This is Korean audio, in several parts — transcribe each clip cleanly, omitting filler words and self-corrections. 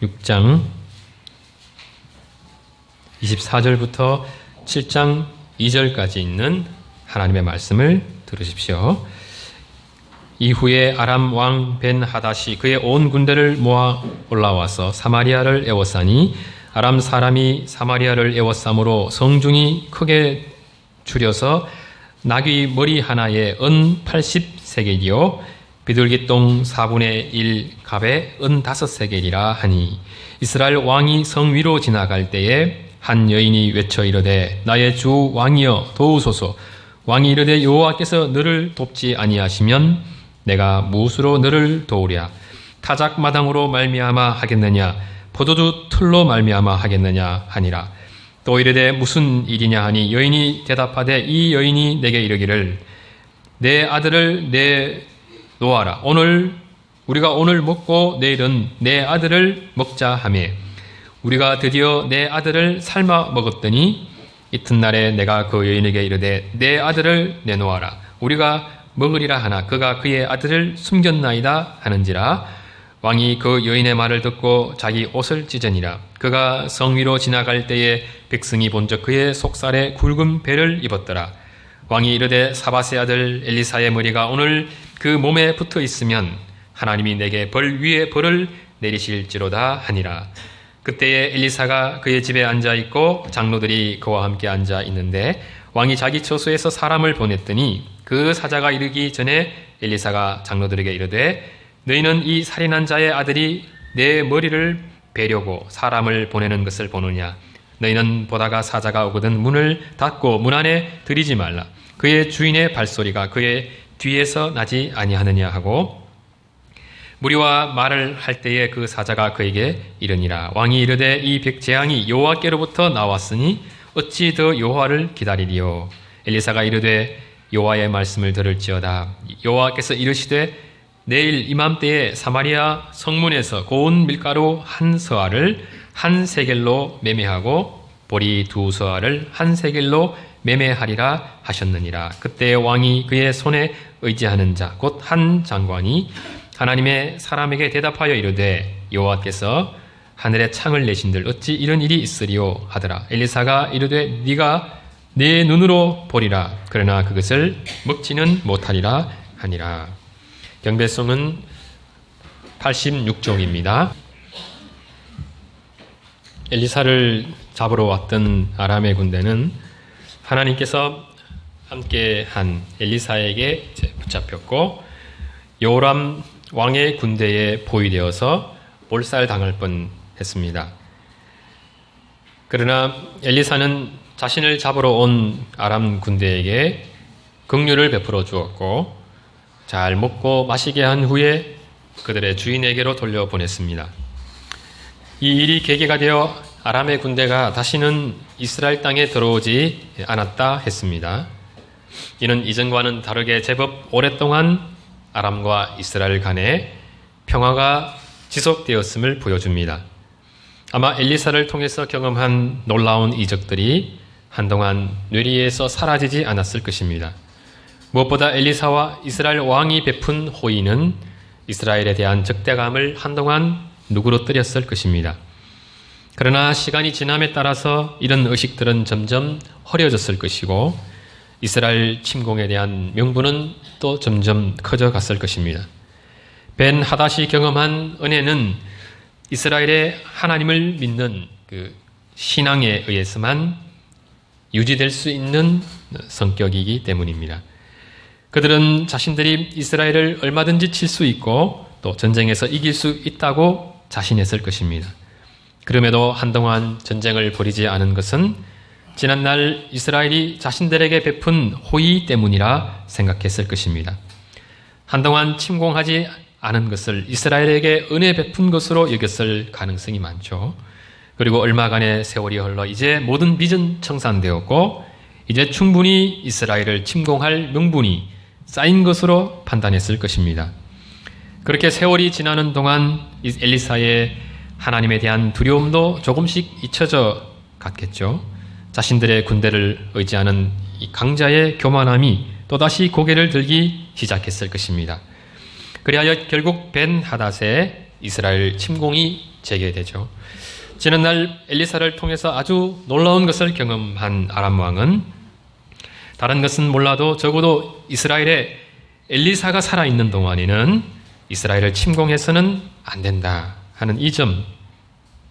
6장 24절부터 7장 2절까지 있는 하나님의 말씀을 들으십시오. 이후에 아람 왕 벤 하닷이 그의 온 군대를 모아 올라와서 사마리아를 에워싸니 아람 사람이 사마리아를 에워싸므로 성중이 크게 줄여서 나귀 머리 하나에 은 80세겔이요 비둘기똥 4분의 1 갑에 은 5세겔이라 하니 이스라엘 왕이 성 위로 지나갈 때에 한 여인이 외쳐 이르되 나의 주 왕이여 도우소서. 왕이 이르되 여호와께서 너를 돕지 아니하시면 내가 무엇으로 너를 도우랴. 타작마당으로 말미암아 하겠느냐 포도주 틀로 말미암아 하겠느냐 하니라. 또 이르되 무슨 일이냐 하니 여인이 대답하되 이 여인이 내게 이르기를 내 아들을 내놓아라. 우리가 오늘 먹고 내일은 내 아들을 먹자 하매 우리가 드디어 내 아들을 삶아 먹었더니 이튿날에 내가 그 여인에게 이르되 내 아들을 내놓아라. 우리가 먹으리라 하나 그가 그의 아들을 숨겼나이다 하는지라. 왕이 그 여인의 말을 듣고 자기 옷을 찢으니라. 그가 성 위로 지나갈 때에 백성이 본즉 그의 속살에 굵은 배를 입었더라. 왕이 이르되 사밧의 아들 엘리사의 머리가 오늘 그 몸에 붙어 있으면 하나님이 내게 벌 위에 벌을 내리실지로다 하니라. 그때에 엘리사가 그의 집에 앉아 있고 장로들이 그와 함께 앉아 있는데 왕이 자기 처소에서 사람을 보냈더니 그 사자가 이르기 전에 엘리사가 장로들에게 이르되 너희는 이 살인한 자의 아들이 내 머리를 베려고 사람을 보내는 것을 보느냐. 너희는 보다가 사자가 오거든 문을 닫고 문 안에 들이지 말라. 그의 주인의 발소리가 그의 뒤에서 나지 아니하느냐 하고 무리와 말을 할 때에 그 사자가 그에게 이르니라. 왕이 이르되 이 백재앙이 여호와께로부터 나왔으니 어찌 더 여호와를 기다리리요. 엘리사가 이르되 여호와의 말씀을 들을지어다. 여호와께서 이르시되 내일 이맘때에 사마리아 성문에서 고운 밀가루 한 서알을 한 세겔로 매매하고 보리 2서알을 한 세겔로 매매하리라 하셨느니라. 그때 왕이 그의 손에 의지하는 자 곧 한 장관이 하나님의 사람에게 대답하여 이르되 여호와께서 하늘에 창을 내신들 어찌 이런 일이 있으리요 하더라. 엘리사가 이르되 네가 내 눈으로 보리라. 그러나 그것을 먹지는 못하리라 하니라. 경배송은 86종입니다. 엘리사를 잡으러 왔던 아람의 군대는 하나님께서 함께한 엘리사에게 붙잡혔고 요람 왕의 군대에 포위되어서 몰살당할 뻔했습니다. 그러나 엘리사는 자신을 잡으러 온 아람 군대에게 긍휼을 베풀어 주었고 잘 먹고 마시게 한 후에 그들의 주인에게로 돌려보냈습니다. 이 일이 계기가 되어 아람의 군대가 다시는 이스라엘 땅에 들어오지 않았다 했습니다. 이는 이전과는 다르게 제법 오랫동안 아람과 이스라엘 간에 평화가 지속되었음을 보여줍니다. 아마 엘리사를 통해서 경험한 놀라운 이적들이 한동안 뇌리에서 사라지지 않았을 것입니다. 무엇보다 엘리사와 이스라엘 왕이 베푼 호의는 이스라엘에 대한 적대감을 한동안 누그러뜨렸을 것입니다. 그러나 시간이 지남에 따라서 이런 의식들은 점점 허려졌을 것이고 이스라엘 침공에 대한 명분은 또 점점 커져갔을 것입니다. 벤 하닷이 경험한 은혜는 이스라엘의 하나님을 믿는 그 신앙에 의해서만 유지될 수 있는 성격이기 때문입니다. 그들은 자신들이 이스라엘을 얼마든지 칠 수 있고 또 전쟁에서 이길 수 있다고 자신했을 것입니다. 그럼에도 한동안 전쟁을 벌이지 않은 것은 지난날 이스라엘이 자신들에게 베푼 호의 때문이라 생각했을 것입니다. 한동안 침공하지 않은 것을 이스라엘에게 은혜 베푼 것으로 여겼을 가능성이 많죠. 그리고 얼마간의 세월이 흘러 이제 모든 빚은 청산되었고 이제 충분히 이스라엘을 침공할 명분이 쌓인 것으로 판단했을 것입니다. 그렇게 세월이 지나는 동안 엘리사의 하나님에 대한 두려움도 조금씩 잊혀져 갔겠죠. 자신들의 군대를 의지하는 이 강자의 교만함이 또다시 고개를 들기 시작했을 것입니다. 그리하여 결국 벤 하닷의 이스라엘 침공이 재개되죠. 지난날 엘리사를 통해서 아주 놀라운 것을 경험한 아람 왕은 다른 것은 몰라도 적어도 이스라엘에 엘리사가 살아있는 동안에는 이스라엘을 침공해서는 안 된다 하는 이 점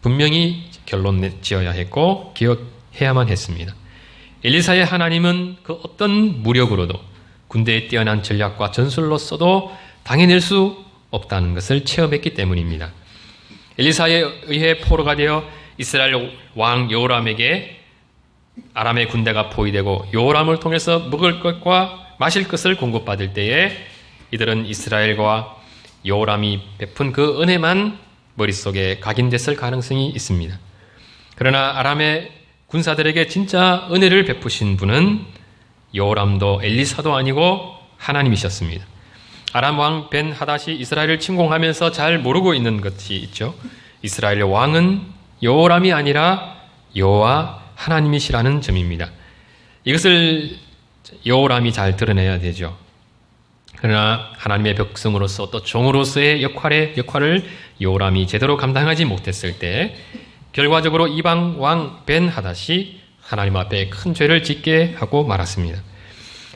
분명히 결론 지어야 했고 기억해야만 했습니다. 엘리사의 하나님은 그 어떤 무력으로도 군대의 뛰어난 전략과 전술로서도 당해낼 수 없다는 것을 체험했기 때문입니다. 엘리사에 의해 포로가 되어 이스라엘 왕 여호람에게 아람의 군대가 포위되고 여호람을 통해서 먹을 것과 마실 것을 공급받을 때에 이들은 이스라엘과 여호람이 베푼 그 은혜만 머릿속에 각인됐을 가능성이 있습니다. 그러나 아람의 군사들에게 진짜 은혜를 베푸신 분은 여호람도 엘리사도 아니고 하나님이셨습니다. 아람 왕 벤 하닷이 이스라엘을 침공하면서 잘 모르고 있는 것이 있죠. 이스라엘의 왕은 여호람이 아니라 여호와 하나님이시라는 점입니다. 이것을 여호람이 잘 드러내야 되죠. 그러나 하나님의 백성으로서 또 종으로서의 역할을 여호람이 제대로 감당하지 못했을 때 결과적으로 이방 왕 벤 하닷이 하나님 앞에 큰 죄를 짓게 하고 말았습니다.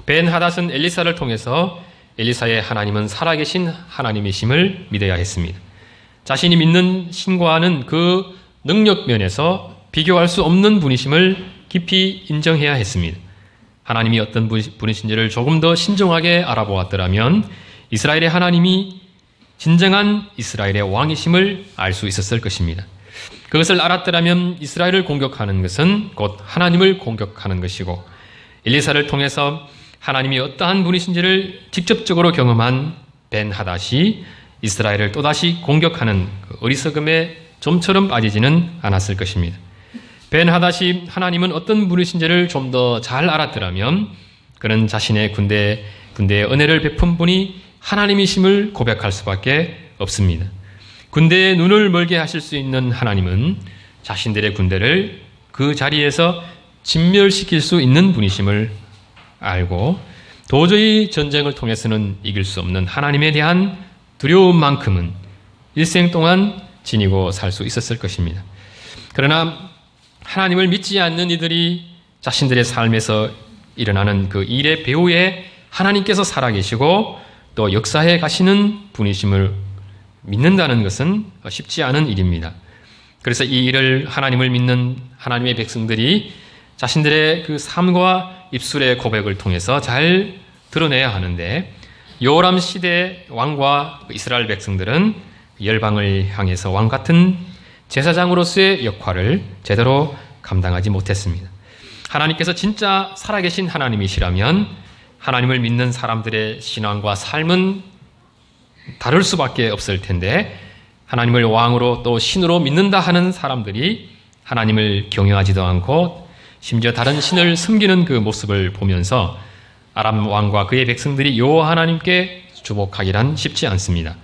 벤 하닷은 엘리사를 통해서 엘리사의 하나님은 살아계신 하나님이심을 믿어야 했습니다. 자신이 믿는 신과는 그 능력 면에서 비교할 수 없는 분이심을 깊이 인정해야 했습니다. 하나님이 어떤 분이신지를 조금 더 신중하게 알아보았더라면 이스라엘의 하나님이 진정한 이스라엘의 왕이심을 알 수 있었을 것입니다. 그것을 알았더라면 이스라엘을 공격하는 것은 곧 하나님을 공격하는 것이고 엘리사를 통해서 하나님이 어떠한 분이신지를 직접적으로 경험한 벤 하닷이 이스라엘을 또다시 공격하는 그 어리석음에 좀처럼 빠지지는 않았을 것입니다. 벤 하닷이 하나님은 어떤 분이신지를 좀 더 잘 알았더라면 그는 자신의 군대에 은혜를 베푼 분이 하나님이심을 고백할 수밖에 없습니다. 군대의 눈을 멀게 하실 수 있는 하나님은 자신들의 군대를 그 자리에서 진멸시킬 수 있는 분이심을 알고 도저히 전쟁을 통해서는 이길 수 없는 하나님에 대한 두려움만큼은 일생 동안 지니고 살 수 있었을 것입니다. 그러나 하나님을 믿지 않는 이들이 자신들의 삶에서 일어나는 그 일의 배후에 하나님께서 살아계시고 또 역사해 가시는 분이심을 믿는다는 것은 쉽지 않은 일입니다. 그래서 이 일을 하나님을 믿는 하나님의 백성들이 자신들의 그 삶과 입술의 고백을 통해서 잘 드러내야 하는데 여호람 시대 왕과 이스라엘 백성들은 열방을 향해서 왕 같은 제사장으로서의 역할을 제대로 감당하지 못했습니다. 하나님께서 진짜 살아계신 하나님이시라면 하나님을 믿는 사람들의 신앙과 삶은 다를 수밖에 없을 텐데 하나님을 왕으로 또 신으로 믿는다 하는 사람들이 하나님을 경외하지도 않고 심지어 다른 신을 섬기는 그 모습을 보면서 아람 왕과 그의 백성들이 여호와 하나님께 주목하기란 쉽지 않습니다.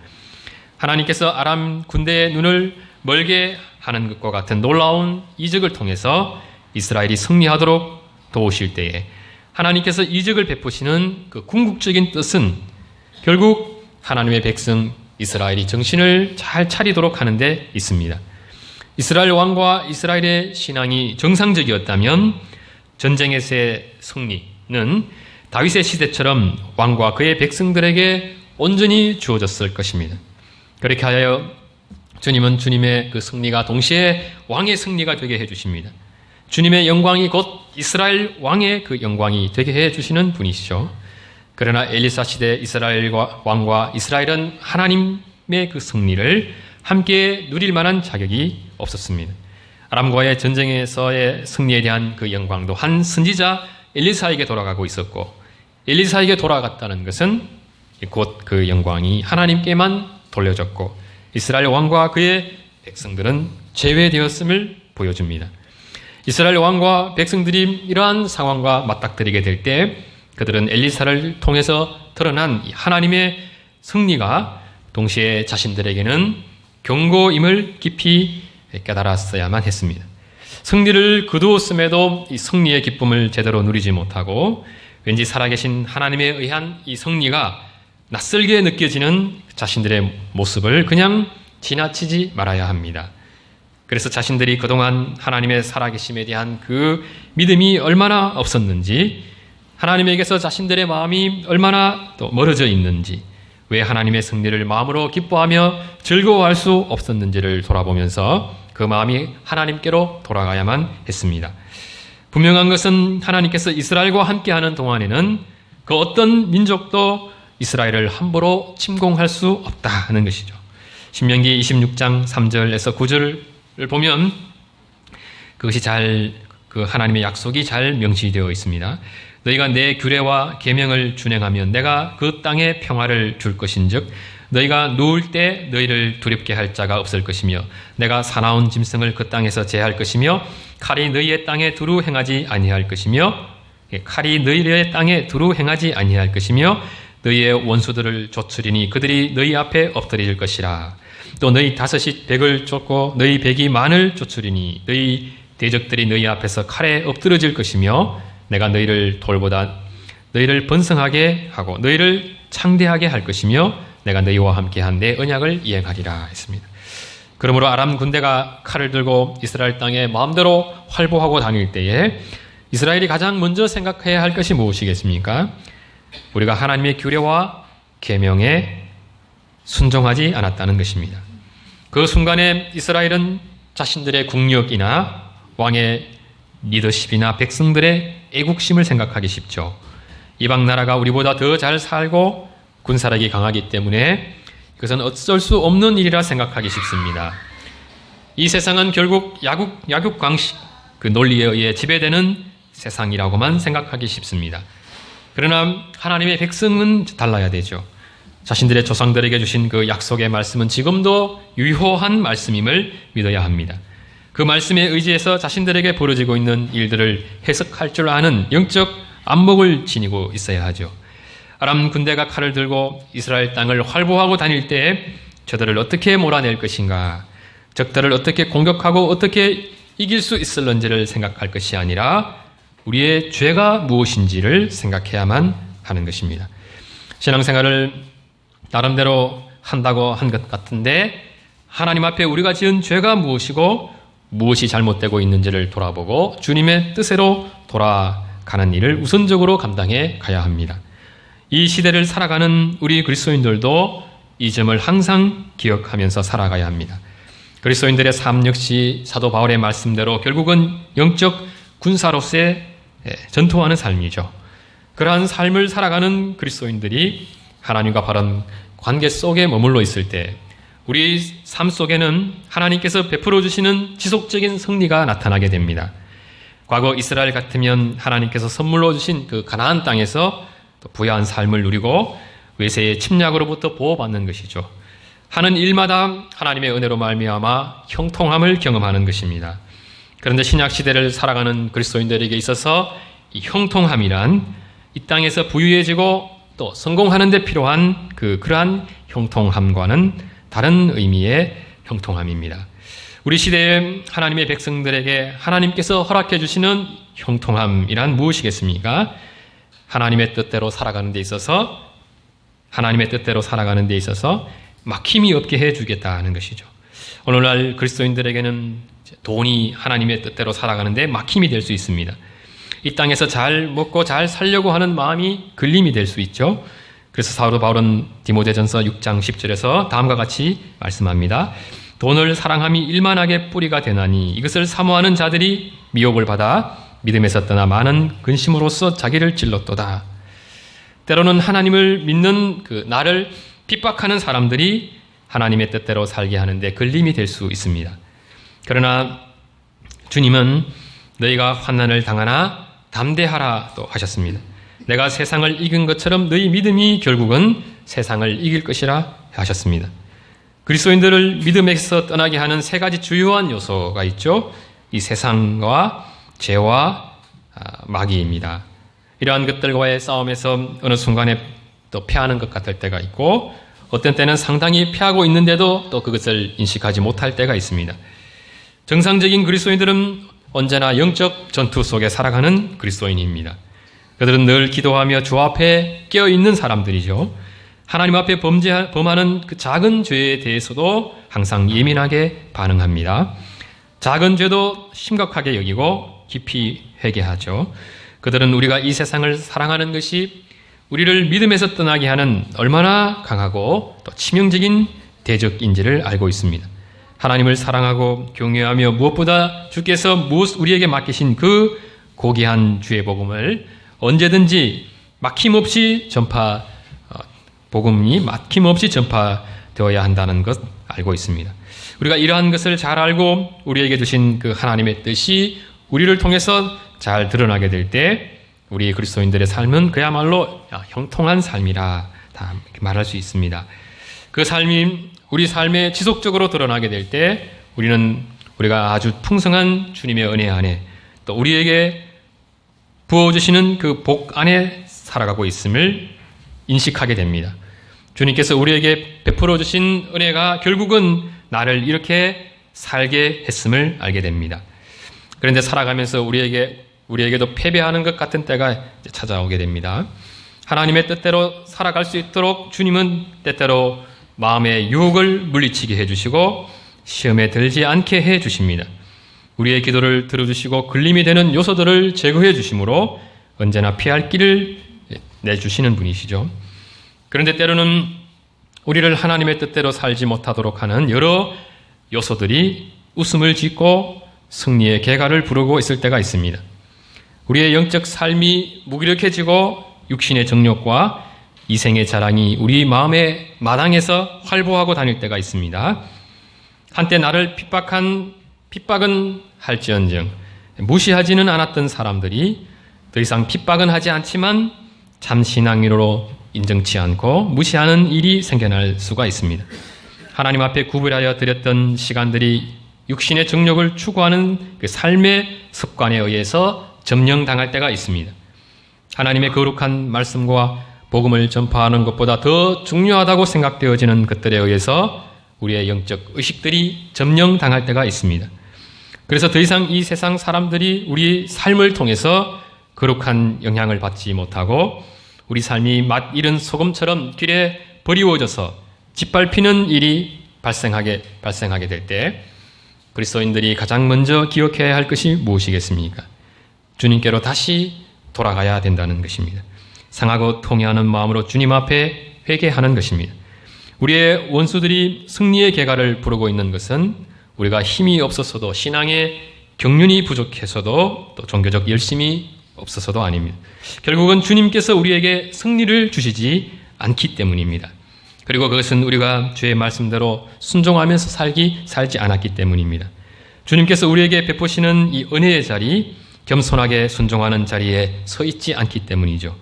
하나님께서 아람 군대의 눈을 멀게 하는 것과 같은 놀라운 이적을 통해서 이스라엘이 승리하도록 도우실 때에 하나님께서 이적을 베푸시는 그 궁극적인 뜻은 결국 하나님의 백성 이스라엘이 정신을 잘 차리도록 하는 데 있습니다. 이스라엘 왕과 이스라엘의 신앙이 정상적이었다면 전쟁에서의 승리는 다윗의 시대처럼 왕과 그의 백성들에게 온전히 주어졌을 것입니다. 그렇게 하여 주님은 주님의 그 승리가 동시에 왕의 승리가 되게 해주십니다. 주님의 영광이 곧 이스라엘 왕의 그 영광이 되게 해주시는 분이시죠. 그러나 엘리사 시대 이스라엘 왕과 이스라엘은 하나님의 그 승리를 함께 누릴 만한 자격이 없었습니다. 아람과의 전쟁에서의 승리에 대한 그 영광도 한 선지자 엘리사에게 돌아가고 있었고 엘리사에게 돌아갔다는 것은 곧 그 영광이 하나님께만 돌려졌고 이스라엘 왕과 그의 백성들은 제외되었음을 보여줍니다. 이스라엘 왕과 백성들이 이러한 상황과 맞닥뜨리게 될 때 그들은 엘리사를 통해서 드러난 하나님의 승리가 동시에 자신들에게는 경고임을 깊이 깨달았어야만 했습니다. 승리를 거두었음에도 이 승리의 기쁨을 제대로 누리지 못하고 왠지 살아계신 하나님에 의한 이 승리가 낯설게 느껴지는 자신들의 모습을 그냥 지나치지 말아야 합니다. 그래서 자신들이 그동안 하나님의 살아계심에 대한 그 믿음이 얼마나 없었는지, 하나님에게서 자신들의 마음이 얼마나 또 멀어져 있는지, 왜 하나님의 승리를 마음으로 기뻐하며 즐거워할 수 없었는지를 돌아보면서 그 마음이 하나님께로 돌아가야만 했습니다. 분명한 것은 하나님께서 이스라엘과 함께하는 동안에는 그 어떤 민족도 이스라엘을 함부로 침공할 수 없다는 것이죠. 신명기 26장 3절에서 9절을 보면 그것이 그 하나님의 약속이 잘 명시되어 있습니다. 너희가 내 규례와 계명을 준행하면 내가 그 땅에 평화를 줄 것인즉 너희가 누울 때 너희를 두렵게 할 자가 없을 것이며 내가 사나운 짐승을 그 땅에서 제할 것이며 칼이 너희의 땅에 두루 행하지 아니할 것이며 너희의 원수들을 좇으리니 그들이 너희 앞에 엎드릴 것이라. 또 너희 다섯이 백을 쫓고 너희 백이 만을 쫓으리니 너희 대적들이 너희 앞에서 칼에 엎드러질 것이며 내가 너희를 돌보다 너희를 번성하게 하고 너희를 창대하게 할 것이며 내가 너희와 함께한 내 언약을 이행하리라 했습니다. 그러므로 아람 군대가 칼을 들고 이스라엘 땅에 마음대로 활보하고 다닐 때에 이스라엘이 가장 먼저 생각해야 할 것이 무엇이겠습니까? 우리가 하나님의 규례와 계명에 순종하지 않았다는 것입니다. 그 순간에 이스라엘은 자신들의 국력이나 왕의 리더십이나 백성들의 애국심을 생각하기 쉽죠. 이방 나라가 우리보다 더 잘 살고 군사력이 강하기 때문에 그것은 어쩔 수 없는 일이라 생각하기 쉽습니다. 이 세상은 결국 약육강식 그 논리에 의해 지배되는 세상이라고만 생각하기 쉽습니다. 그러나 하나님의 백성은 달라야 되죠. 자신들의 조상들에게 주신 그 약속의 말씀은 지금도 유효한 말씀임을 믿어야 합니다. 그 말씀에 의지해서 자신들에게 벌어지고 있는 일들을 해석할 줄 아는 영적 안목을 지니고 있어야 하죠. 아람 군대가 칼을 들고 이스라엘 땅을 활보하고 다닐 때 저들을 어떻게 몰아낼 것인가, 적들을 어떻게 공격하고 어떻게 이길 수 있을런지를 생각할 것이 아니라 우리의 죄가 무엇인지를 생각해야만 하는 것입니다. 신앙생활을 나름대로 한다고 한 것 같은데 하나님 앞에 우리가 지은 죄가 무엇이고 무엇이 잘못되고 있는지를 돌아보고 주님의 뜻대로 돌아가는 일을 우선적으로 감당해 가야 합니다. 이 시대를 살아가는 우리 그리스도인들도 이 점을 항상 기억하면서 살아가야 합니다. 그리스도인들의 삶 역시 사도 바울의 말씀대로 결국은 영적 군사로서의 전투하는 삶이죠. 그러한 삶을 살아가는 그리스도인들이 하나님과 바른 관계 속에 머물러 있을 때 우리 삶 속에는 하나님께서 베풀어 주시는 지속적인 승리가 나타나게 됩니다. 과거 이스라엘 같으면 하나님께서 선물로 주신 그 가나안 땅에서 부유한 삶을 누리고 외세의 침략으로부터 보호받는 것이죠. 하는 일마다 하나님의 은혜로 말미암아 형통함을 경험하는 것입니다. 그런데 신약 시대를 살아가는 그리스도인들에게 있어서 이 형통함이란 이 땅에서 부유해지고 또 성공하는 데 필요한 그러한 형통함과는 다른 의미의 형통함입니다. 우리 시대의 하나님의 백성들에게 하나님께서 허락해 주시는 형통함이란 무엇이겠습니까? 하나님의 뜻대로 살아가는 데 있어서 막힘이 없게 해주겠다는 것이죠. 오늘날 그리스도인들에게는 돈이 하나님의 뜻대로 살아가는데 막힘이 될 수 있습니다. 이 땅에서 잘 먹고 잘 살려고 하는 마음이 걸림이 될 수 있죠. 그래서 사도 바울은 디모데전서 6장 10절에서 다음과 같이 말씀합니다. 돈을 사랑함이 일만하게 뿌리가 되나니 이것을 사모하는 자들이 미혹을 받아 믿음에서 떠나 많은 근심으로써 자기를 찔렀도다. 때로는 하나님을 믿는 나를 핍박하는 사람들이 하나님의 뜻대로 살게 하는데 걸림이 될 수 있습니다. 그러나 주님은 너희가 환난을 당하나 담대하라 또 하셨습니다. 내가 세상을 이긴 것처럼 너희 믿음이 결국은 세상을 이길 것이라 하셨습니다. 그리스도인들을 믿음에서 떠나게 하는 세 가지 주요한 요소가 있죠. 이 세상과 죄와 마귀입니다. 이러한 것들과의 싸움에서 어느 순간에 또 패하는 것 같을 때가 있고 어떤 때는 상당히 패하고 있는데도 또 그것을 인식하지 못할 때가 있습니다. 정상적인 그리스도인들은 언제나 영적 전투 속에 살아가는 그리스도인입니다. 그들은 늘 기도하며 주 앞에 깨어있는 사람들이죠. 하나님 앞에 범하는 그 작은 죄에 대해서도 항상 예민하게 반응합니다. 작은 죄도 심각하게 여기고 깊이 회개하죠. 그들은 우리가 이 세상을 사랑하는 것이 우리를 믿음에서 떠나게 하는 얼마나 강하고 또 치명적인 대적인지를 알고 있습니다. 하나님을 사랑하고 경외하며 무엇보다 주께서 우리에게 맡기신 그 고귀한 주의 복음을 언제든지 복음이 막힘없이 전파되어야 한다는 것 알고 있습니다. 우리가 이러한 것을 잘 알고 우리에게 주신 그 하나님의 뜻이 우리를 통해서 잘 드러나게 될 때 우리 그리스도인들의 삶은 그야말로 형통한 삶이라 다 말할 수 있습니다. 그 삶이 우리 삶에 지속적으로 드러나게 될 때 우리가 아주 풍성한 주님의 은혜 안에 또 우리에게 부어주시는 그 복 안에 살아가고 있음을 인식하게 됩니다. 주님께서 우리에게 베풀어 주신 은혜가 결국은 나를 이렇게 살게 했음을 알게 됩니다. 그런데 살아가면서 우리에게도 패배하는 것 같은 때가 찾아오게 됩니다. 하나님의 뜻대로 살아갈 수 있도록 주님은 때때로 마음의 유혹을 물리치게 해주시고 시험에 들지 않게 해주십니다. 우리의 기도를 들어주시고 걸림이 되는 요소들을 제거해 주심으로 언제나 피할 길을 내주시는 분이시죠. 그런데 때로는 우리를 하나님의 뜻대로 살지 못하도록 하는 여러 요소들이 웃음을 짓고 승리의 개가를 부르고 있을 때가 있습니다. 우리의 영적 삶이 무기력해지고 육신의 정욕과 이생의 자랑이 우리 마음의 마당에서 활보하고 다닐 때가 있습니다. 한때 나를 핍박은 할지언정 무시하지는 않았던 사람들이 더 이상 핍박은 하지 않지만 참 신앙인으로 인정치 않고 무시하는 일이 생겨날 수가 있습니다. 하나님 앞에 구별하여 드렸던 시간들이 육신의 정욕을 추구하는 그 삶의 습관에 의해서 점령당할 때가 있습니다. 하나님의 거룩한 말씀과 복음을 전파하는 것보다 더 중요하다고 생각되어지는 것들에 의해서 우리의 영적 의식들이 점령당할 때가 있습니다. 그래서 더 이상 이 세상 사람들이 우리 삶을 통해서 거룩한 영향을 받지 못하고 우리 삶이 맛 잃은 소금처럼 길에 버리워져서 짓밟히는 일이 발생하게 될 때 그리스도인들이 가장 먼저 기억해야 할 것이 무엇이겠습니까? 주님께로 다시 돌아가야 된다는 것입니다. 상하고 통회하는 마음으로 주님 앞에 회개하는 것입니다. 우리의 원수들이 승리의 개가를 부르고 있는 것은 우리가 힘이 없어서도 신앙의 경륜이 부족해서도 또 종교적 열심이 없어서도 아닙니다. 결국은 주님께서 우리에게 승리를 주시지 않기 때문입니다. 그리고 그것은 우리가 주의 말씀대로 순종하면서 살지 않았기 때문입니다. 주님께서 우리에게 베푸시는 이 은혜의 자리, 겸손하게 순종하는 자리에 서 있지 않기 때문이죠.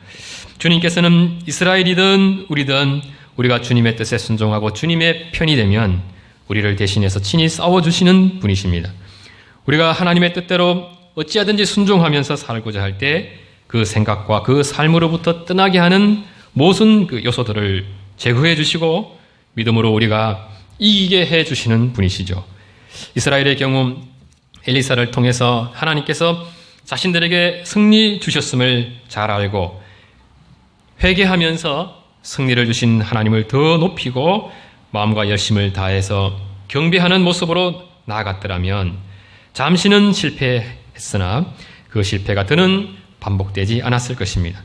주님께서는 이스라엘이든 우리든 우리가 주님의 뜻에 순종하고 주님의 편이 되면 우리를 대신해서 친히 싸워주시는 분이십니다. 우리가 하나님의 뜻대로 어찌하든지 순종하면서 살고자 할 때 그 생각과 그 삶으로부터 떠나게 하는 모든 그 요소들을 제거해 주시고 믿음으로 우리가 이기게 해 주시는 분이시죠. 이스라엘의 경우 엘리사를 통해서 하나님께서 자신들에게 승리 주셨음을 잘 알고 회개하면서 승리를 주신 하나님을 더 높이고 마음과 열심을 다해서 경배하는 모습으로 나아갔더라면 잠시는 실패했으나 그 실패가 더는 반복되지 않았을 것입니다.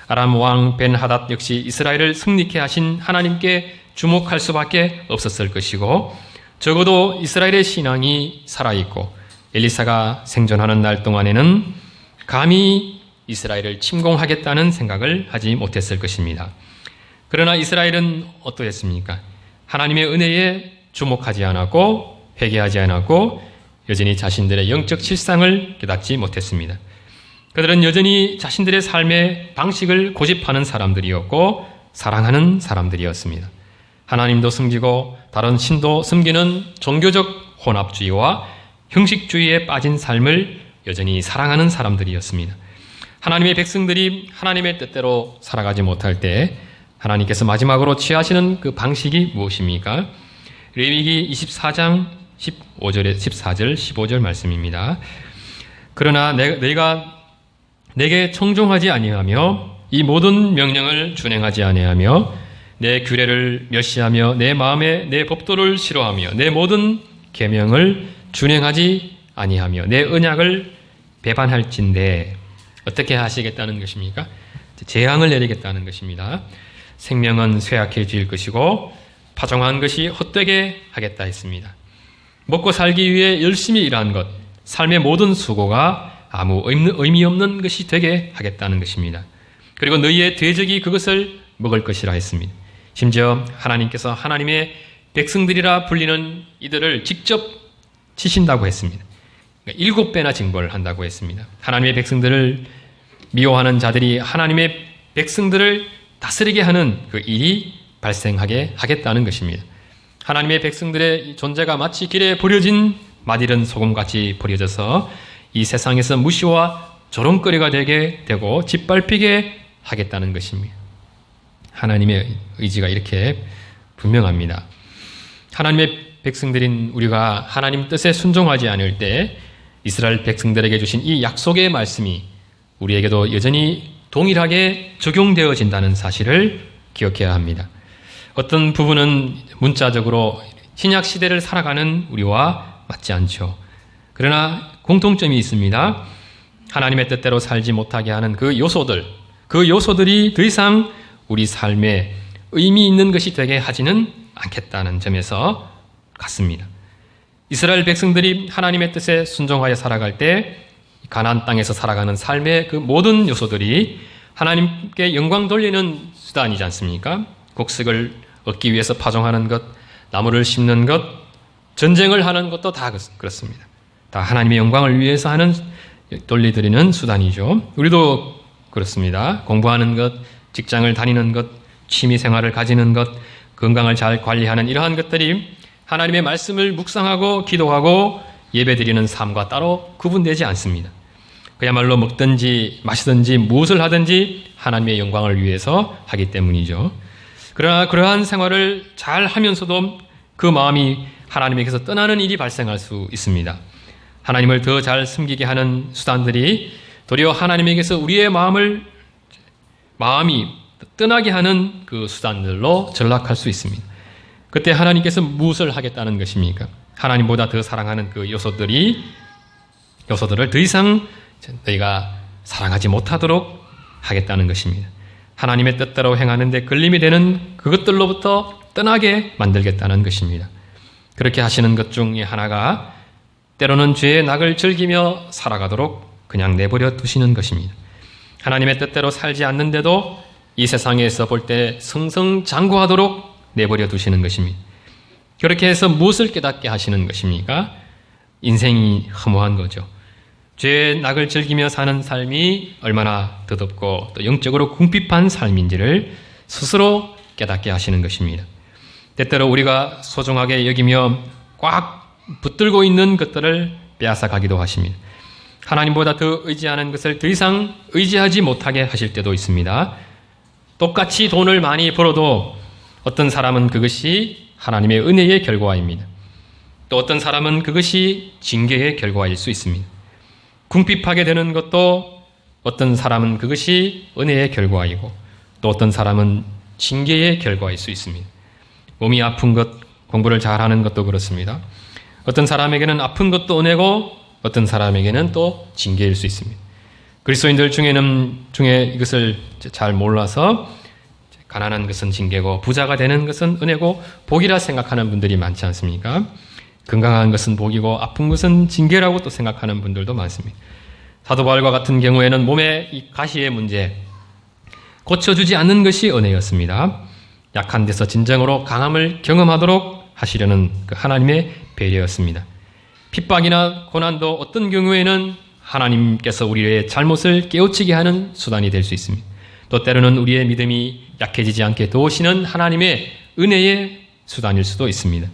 아람 왕 벤하닷 역시 이스라엘을 승리케 하신 하나님께 주목할 수밖에 없었을 것이고 적어도 이스라엘의 신앙이 살아있고 엘리사가 생존하는 날 동안에는 감히 이스라엘을 침공하겠다는 생각을 하지 못했을 것입니다. 그러나 이스라엘은 어떠했습니까? 하나님의 은혜에 주목하지 않았고 회개하지 않았고 여전히 자신들의 영적 실상을 깨닫지 못했습니다. 그들은 여전히 자신들의 삶의 방식을 고집하는 사람들이었고 사랑하는 사람들이었습니다. 하나님도 섬기고 다른 신도 섬기는 종교적 혼합주의와 형식주의에 빠진 삶을 여전히 사랑하는 사람들이었습니다. 하나님의 백성들이 하나님의 뜻대로 살아가지 못할 때 하나님께서 마지막으로 취하시는 그 방식이 무엇입니까? 레위기 24장 14절 15절 말씀입니다. 그러나 내가 내게 청종하지 아니하며 이 모든 명령을 준행하지 아니하며 내 규례를 멸시하며 내 마음에 내 법도를 싫어하며 내 모든 계명을 준행하지 아니하며 내 언약을 배반할진대 어떻게 하시겠다는 것입니까? 재앙을 내리겠다는 것입니다. 생명은 쇠약해질 것이고 파종한 것이 헛되게 하겠다 했습니다. 먹고 살기 위해 열심히 일한 것, 삶의 모든 수고가 아무 의미 없는 것이 되게 하겠다는 것입니다. 그리고 너희의 대적이 그것을 먹을 것이라 했습니다. 심지어 하나님께서 하나님의 백성들이라 불리는 이들을 직접 치신다고 했습니다. 7배나 징벌을 한다고 했습니다. 하나님의 백성들을 미워하는 자들이 하나님의 백성들을 다스리게 하는 그 일이 발생하게 하겠다는 것입니다. 하나님의 백성들의 존재가 마치 길에 버려진 맛이른 소금같이 버려져서 이 세상에서 무시와 조롱거리가 되게 되고 짓밟히게 하겠다는 것입니다. 하나님의 의지가 이렇게 분명합니다. 하나님의 백성들인 우리가 하나님 뜻에 순종하지 않을 때 이스라엘 백성들에게 주신 이 약속의 말씀이 우리에게도 여전히 동일하게 적용되어진다는 사실을 기억해야 합니다. 어떤 부분은 문자적으로 신약 시대를 살아가는 우리와 맞지 않죠. 그러나 공통점이 있습니다. 하나님의 뜻대로 살지 못하게 하는 그 요소들이 더 이상 우리 삶에 의미 있는 것이 되게 하지는 않겠다는 점에서 같습니다. 이스라엘 백성들이 하나님의 뜻에 순종하여 살아갈 때 가나안 땅에서 살아가는 삶의 그 모든 요소들이 하나님께 영광 돌리는 수단이지 않습니까? 곡식을 얻기 위해서 파종하는 것, 나무를 심는 것, 전쟁을 하는 것도 다 그렇습니다. 다 하나님의 영광을 위해서 하는 돌리드리는 수단이죠. 우리도 그렇습니다. 공부하는 것, 직장을 다니는 것, 취미 생활을 가지는 것, 건강을 잘 관리하는 이러한 것들이 하나님의 말씀을 묵상하고 기도하고 예배드리는 삶과 따로 구분되지 않습니다. 그야말로 먹든지 마시든지 무엇을 하든지 하나님의 영광을 위해서 하기 때문이죠. 그러나 그러한 생활을 잘 하면서도 그 마음이 하나님에게서 떠나는 일이 발생할 수 있습니다. 하나님을 더 잘 섬기게 하는 수단들이 도리어 하나님에게서 우리의 마음이 떠나게 하는 그 수단들로 전락할 수 있습니다. 그때 하나님께서 무엇을 하겠다는 것입니까? 하나님보다 더 사랑하는 그 요소들을 더 이상 너희가 사랑하지 못하도록 하겠다는 것입니다. 하나님의 뜻대로 행하는데 걸림이 되는 그것들로부터 떠나게 만들겠다는 것입니다. 그렇게 하시는 것 중에 하나가 때로는 죄의 낙을 즐기며 살아가도록 그냥 내버려 두시는 것입니다. 하나님의 뜻대로 살지 않는데도 이 세상에서 볼 때 승승장구하도록 내버려 두시는 것입니다. 그렇게 해서 무엇을 깨닫게 하시는 것입니까? 인생이 허무한 거죠. 죄의 낙을 즐기며 사는 삶이 얼마나 더덥고 또 영적으로 궁핍한 삶인지를 스스로 깨닫게 하시는 것입니다. 때때로 우리가 소중하게 여기며 꽉 붙들고 있는 것들을 빼앗아 가기도 하십니다. 하나님보다 더 의지하는 것을 더 이상 의지하지 못하게 하실 때도 있습니다. 똑같이 돈을 많이 벌어도 어떤 사람은 그것이 하나님의 은혜의 결과입니다. 또 어떤 사람은 그것이 징계의 결과일 수 있습니다. 궁핍하게 되는 것도 어떤 사람은 그것이 은혜의 결과이고 또 어떤 사람은 징계의 결과일 수 있습니다. 몸이 아픈 것, 공부를 잘하는 것도 그렇습니다. 어떤 사람에게는 아픈 것도 은혜고 어떤 사람에게는 또 징계일 수 있습니다. 그리스도인들 중에 이것을 잘 몰라서 가난한 것은 징계고 부자가 되는 것은 은혜고 복이라 생각하는 분들이 많지 않습니까? 건강한 것은 복이고 아픈 것은 징계라고 또 생각하는 분들도 많습니다. 사도 바울과 같은 경우에는 몸의 이 가시의 문제 고쳐주지 않는 것이 은혜였습니다. 약한 데서 진정으로 강함을 경험하도록 하시려는 그 하나님의 배려였습니다. 핍박이나 고난도 어떤 경우에는 하나님께서 우리의 잘못을 깨우치게 하는 수단이 될 수 있습니다. 또 때로는 우리의 믿음이 약해지지 않게 도우시는 하나님의 은혜의 수단일 수도 있습니다.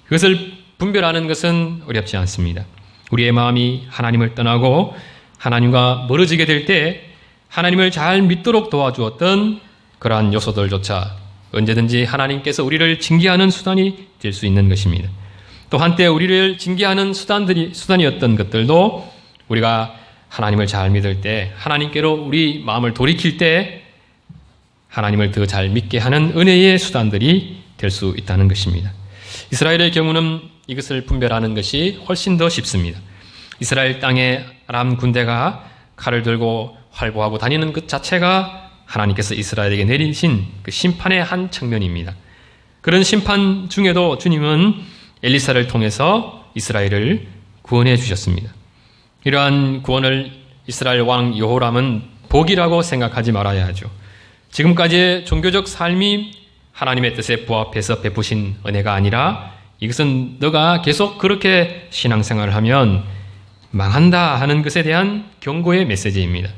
그것을 분별하는 것은 어렵지 않습니다. 우리의 마음이 하나님을 떠나고 하나님과 멀어지게 될 때 하나님을 잘 믿도록 도와주었던 그러한 요소들조차 언제든지 하나님께서 우리를 징계하는 수단이 될 수 있는 것입니다. 또 한때 우리를 징계하는 수단이었던 것들도 우리가 하나님을 잘 믿을 때 하나님께로 우리 마음을 돌이킬 때 하나님을 더 잘 믿게 하는 은혜의 수단들이 될 수 있다는 것입니다. 이스라엘의 경우는 이것을 분별하는 것이 훨씬 더 쉽습니다. 이스라엘 땅에 아람 군대가 칼을 들고 활보하고 다니는 것 자체가 하나님께서 이스라엘에게 내리신 그 심판의 한 측면입니다. 그런 심판 중에도 주님은 엘리사를 통해서 이스라엘을 구원해 주셨습니다. 이러한 구원을 이스라엘 왕 여호람은 복이라고 생각하지 말아야 하죠. 지금까지의 종교적 삶이 하나님의 뜻에 부합해서 베푸신 은혜가 아니라 이것은 너가 계속 그렇게 신앙생활을 하면 망한다 하는 것에 대한 경고의 메시지입니다.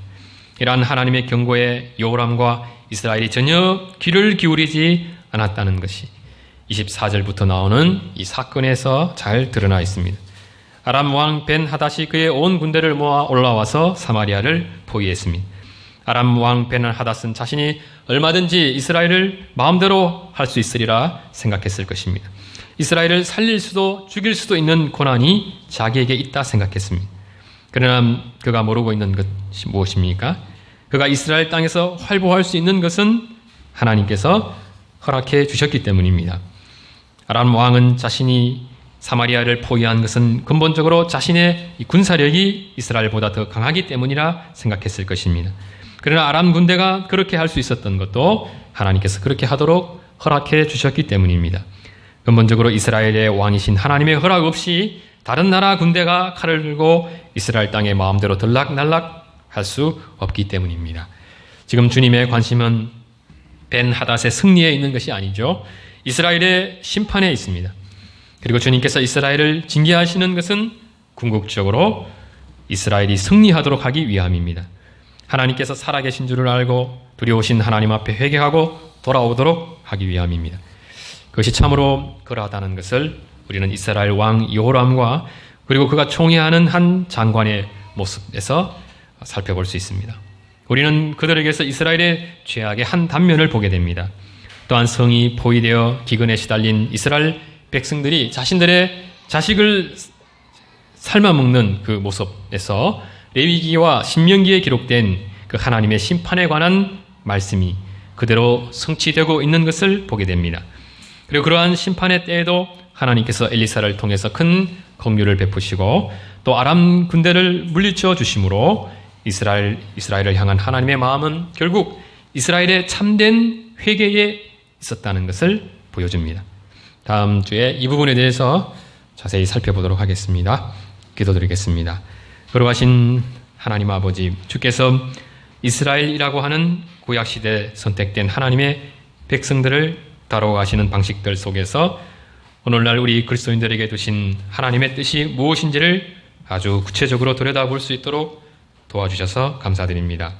이러한 하나님의 경고에 여호람과 이스라엘이 전혀 귀를 기울이지 않았다는 것이 24절부터 나오는 이 사건에서 잘 드러나 있습니다. 아람 왕 벤 하닷이 그의 온 군대를 모아 올라와서 사마리아를 포위했습니다. 아람 왕 벤 하닷은 자신이 얼마든지 이스라엘을 마음대로 할 수 있으리라 생각했을 것입니다. 이스라엘을 살릴 수도 죽일 수도 있는 고난이 자기에게 있다 생각했습니다. 그러나 그가 모르고 있는 것이 무엇입니까? 그가 이스라엘 땅에서 활보할 수 있는 것은 하나님께서 허락해 주셨기 때문입니다. 아람 왕은 자신이 사마리아를 포위한 것은 근본적으로 자신의 군사력이 이스라엘보다 더 강하기 때문이라 생각했을 것입니다. 그러나 아람 군대가 그렇게 할 수 있었던 것도 하나님께서 그렇게 하도록 허락해 주셨기 때문입니다. 근본적으로 이스라엘의 왕이신 하나님의 허락 없이 다른 나라 군대가 칼을 들고 이스라엘 땅에 마음대로 들락날락 할 수 없기 때문입니다. 지금 주님의 관심은 벤 하닷의 승리에 있는 것이 아니죠. 이스라엘의 심판에 있습니다. 그리고 주님께서 이스라엘을 징계하시는 것은 궁극적으로 이스라엘이 승리하도록 하기 위함입니다. 하나님께서 살아계신 줄을 알고 두려우신 하나님 앞에 회개하고 돌아오도록 하기 위함입니다. 그것이 참으로 그러하다는 것을 우리는 이스라엘 왕 여호람과 그리고 그가 총애하는 한 장관의 모습에서 살펴볼 수 있습니다. 우리는 그들에게서 이스라엘의 죄악의 한 단면을 보게 됩니다. 또한 성이 포위되어 기근에 시달린 이스라엘 백성들이 자신들의 자식을 삶아먹는 그 모습에서 레위기와 신명기에 기록된 그 하나님의 심판에 관한 말씀이 그대로 성취되고 있는 것을 보게 됩니다. 그리고 그러한 심판의 때에도 하나님께서 엘리사를 통해서 큰 긍휼을 베푸시고 또 아람 군대를 물리쳐 주심으로 이스라엘을 향한 하나님의 마음은 결국 이스라엘의 참된 회개에 있었다는 것을 보여줍니다. 다음 주에 이 부분에 대해서 자세히 살펴보도록 하겠습니다. 기도드리겠습니다. 거룩하신 하나님 아버지, 주께서 이스라엘이라고 하는 구약시대에 선택된 하나님의 백성들을 다뤄가시는 방식들 속에서 오늘날 우리 그리스도인들에게 두신 하나님의 뜻이 무엇인지를 아주 구체적으로 들여다볼 수 있도록 도와주셔서 감사드립니다.